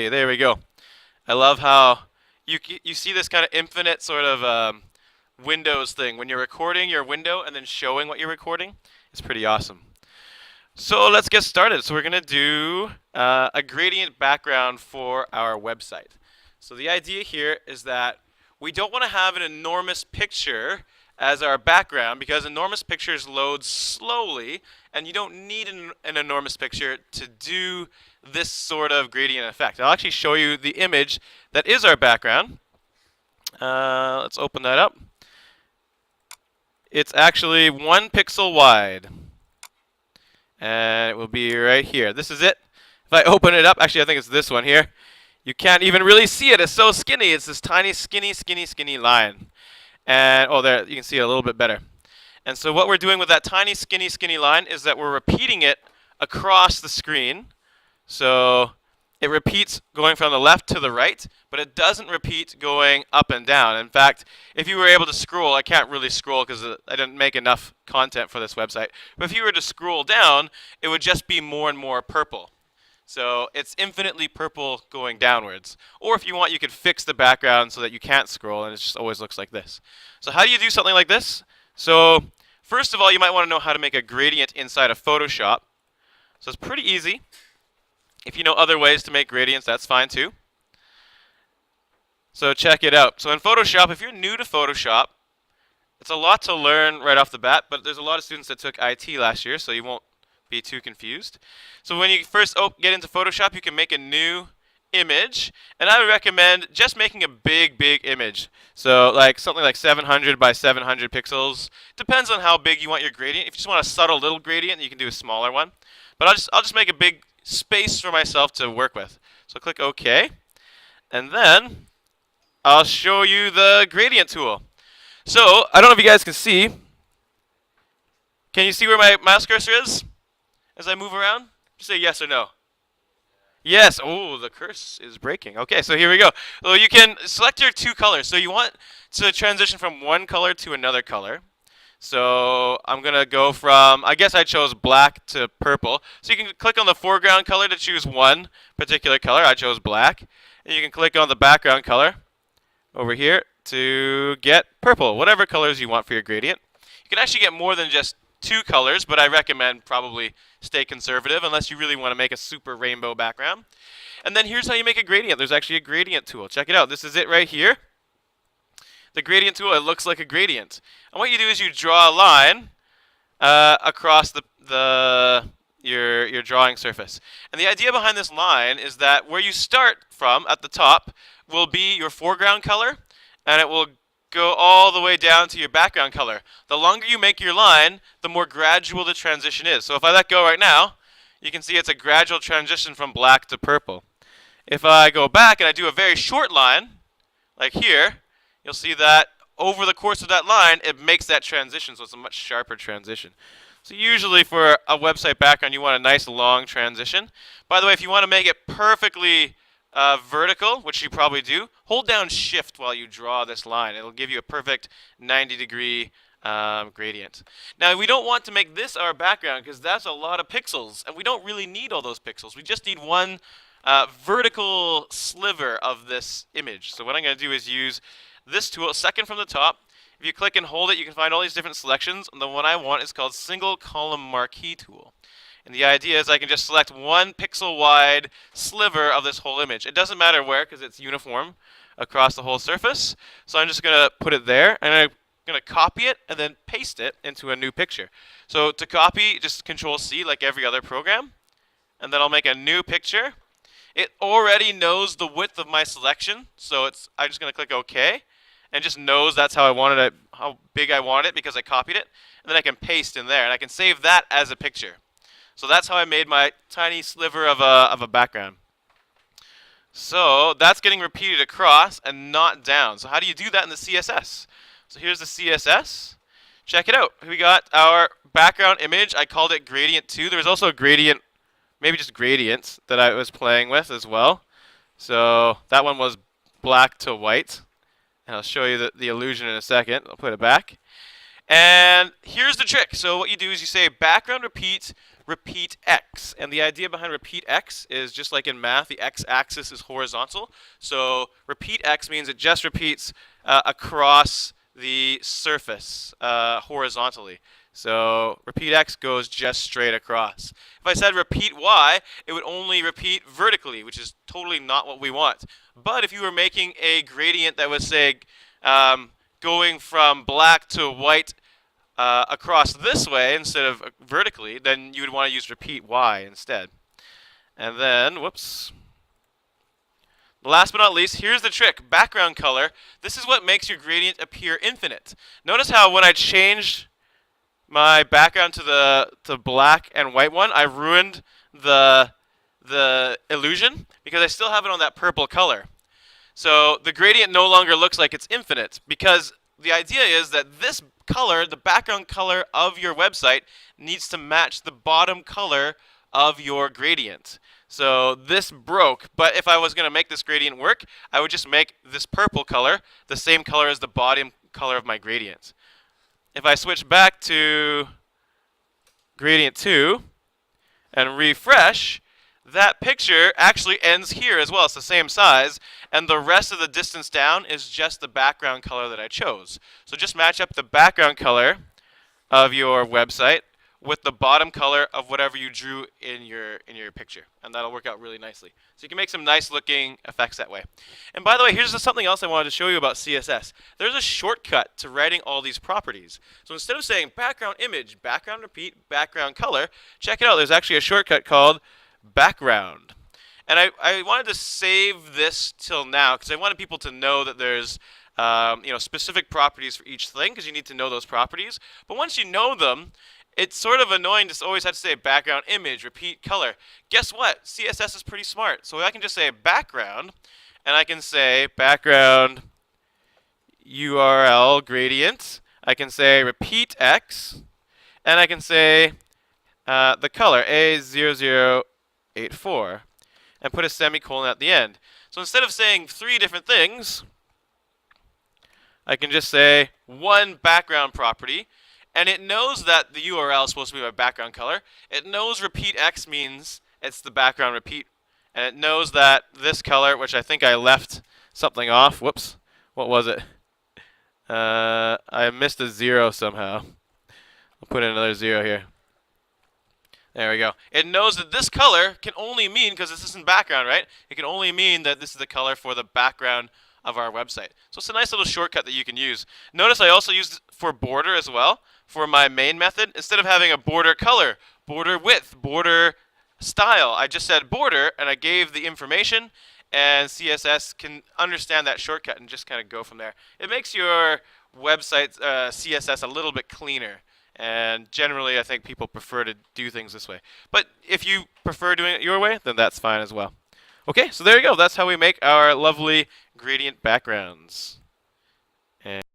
me. There we go. I love how you see this kind of infinite sort of Windows thing when you're recording your window and then showing what you're recording. It's pretty awesome. So let's get started. So we're going to do a gradient background for our website. So the idea here is that we don't want to have an enormous picture as our background because enormous pictures load slowly and you don't need an enormous picture to do this sort of gradient effect. I'll actually show you the image that is our background. Let's open that up. It's actually 1 pixel wide. And it will be right here. This is it. If I open it up, actually I think it's this one here. You can't even really see it. It's so skinny. It's this tiny, skinny line. And, oh, there, you can see it a little bit better. And so what we're doing with that tiny, skinny line is that we're repeating it across the screen. So it repeats going from the left to the right, but it doesn't repeat going up and down. In fact, if you were able to scroll, I can't really scroll because I didn't make enough content for this website, but if you were to scroll down, it would just be more and more purple. So it's infinitely purple going downwards. Or if you want, you could fix the background so that you can't scroll and it just always looks like this. So how do you do something like this? So first of all, you might want to know how to make a gradient inside of Photoshop. So it's pretty easy. If you know other ways to make gradients, that's fine too. So check it out. So in Photoshop, if you're new to Photoshop, it's a lot to learn right off the bat, but there's a lot of students that took IT last year, so you won't be too confused. So when you first get into Photoshop, you can make a new image, and I would recommend just making a big image. So like something like 700 by 700 pixels. Depends on how big you want your gradient. If you just want a subtle little gradient, you can do a smaller one. But I'll just make a big space for myself to work with. So click OK, and then I'll show you the gradient tool. So I don't know if you guys can see. Can you see where my mouse cursor is as I move around? Just say yes or no. Yes. Oh, the curse is breaking. Okay, so here we go. So you can select your 2 colors. So you want to transition from one color to another color. So I'm going to go from, I guess I chose black to purple. So you can click on the foreground color to choose one particular color. I chose black. And you can click on the background color over here to get purple, whatever colors you want for your gradient. You can actually get more than just 2 colors, but I recommend probably stay conservative unless you really want to make a super rainbow background. And then here's how you make a gradient. There's actually a gradient tool. Check it out. This is it right here. The gradient tool, it looks like a gradient. And what you do is you draw a line across your drawing surface. And the idea behind this line is that where you start from at the top will be your foreground color, and it will go all the way down to your background color. The longer you make your line, the more gradual the transition is. So if I let go right now, you can see it's a gradual transition from black to purple. If I go back and I do a very short line, like here, you'll see that over the course of that line, it makes that transition, so it's a much sharper transition. So usually for a website background, you want a nice long transition. By the way, if you want to make it perfectly vertical, which you probably do, hold down Shift while you draw this line. It'll give you a perfect 90-degree gradient. Now, we don't want to make this our background because that's a lot of pixels, and we don't really need all those pixels. We just need one vertical sliver of this image. So what I'm going to do is use this tool, second from the top. If you click and hold it, you can find all these different selections. And the one I want is called Single Column Marquee Tool. And the idea is I can just select 1 pixel wide sliver of this whole image. It doesn't matter where because it's uniform across the whole surface. So I'm just going to put it there, and I'm going to copy it and then paste it into a new picture. So to copy, just Control C like every other program. And then I'll make a new picture. It already knows the width of my selection, so I'm just going to click OK. And just knows that's how I wanted it, how big I want it because I copied it. And then I can paste in there, and I can save that as a picture. So that's how I made my tiny sliver of a background. So that's getting repeated across and not down. So how do you do that in the CSS? So here's the CSS. Check it out. We got our background image. I called it gradient 2. There was also a gradient, maybe just gradients, that I was playing with as well. So that one was black to white. And I'll show you the illusion in a second. I'll put it back. And here's the trick. So what you do is you say background repeat repeat x. And the idea behind repeat x is just like in math, the x-axis is horizontal. So repeat x means it just repeats across the surface horizontally. So repeat x goes just straight across. If I said repeat y, it would only repeat vertically, which is totally not what we want. But if you were making a gradient that was, say, going from black to white across this way instead of vertically, then you would want to use repeat y instead. And then, whoops. Last but not least, here's the trick. Background color. This is what makes your gradient appear infinite. Notice how when I changed my background to the black and white one, I ruined the illusion because I still have it on that purple color. So the gradient no longer looks like it's infinite because the idea is that this color, the background color of your website, needs to match the bottom color of your gradient. So this broke, but if I was going to make this gradient work, I would just make this purple color the same color as the bottom color of my gradient. If I switch back to gradient 2 and refresh, that picture actually ends here as well. It's the same size, and the rest of the distance down is just the background color that I chose. So just match up the background color of your website with the bottom color of whatever you drew in your picture, and that'll work out really nicely. So you can make some nice looking effects that way. And by the way, here's something else I wanted to show you about CSS. There's a shortcut to writing all these properties. So instead of saying background image, background repeat, background color, check it out. There's actually a shortcut called background. And I wanted to save this till now because I wanted people to know that there's specific properties for each thing because you need to know those properties. But once you know them, it's sort of annoying to always have to say background image, repeat color. Guess what? CSS is pretty smart. So I can just say background, and I can say background URL gradient. I can say repeat x, and I can say the color A0084, and put a semicolon at the end. So instead of saying 3 different things, I can just say one background property. And it knows that the URL is supposed to be my background color. It knows repeat x means it's the background repeat. And it knows that this color, which I think I left something off. Whoops. What was it? I missed a 0 somehow. I'll put in another 0 here. There we go. It knows that this color can only mean, because this isn't background, right? It can only mean that this is the color for the background of our website. So it's a nice little shortcut that you can use. Notice I also used for border as well. For my main method, instead of having a border color, border width, border style, I just said border and I gave the information, and CSS can understand that shortcut and just kind of go from there. It makes your website CSS a little bit cleaner, and generally I think people prefer to do things this way. But if you prefer doing it your way, then that's fine as well. Okay, so there you go. That's how we make our lovely gradient backgrounds. And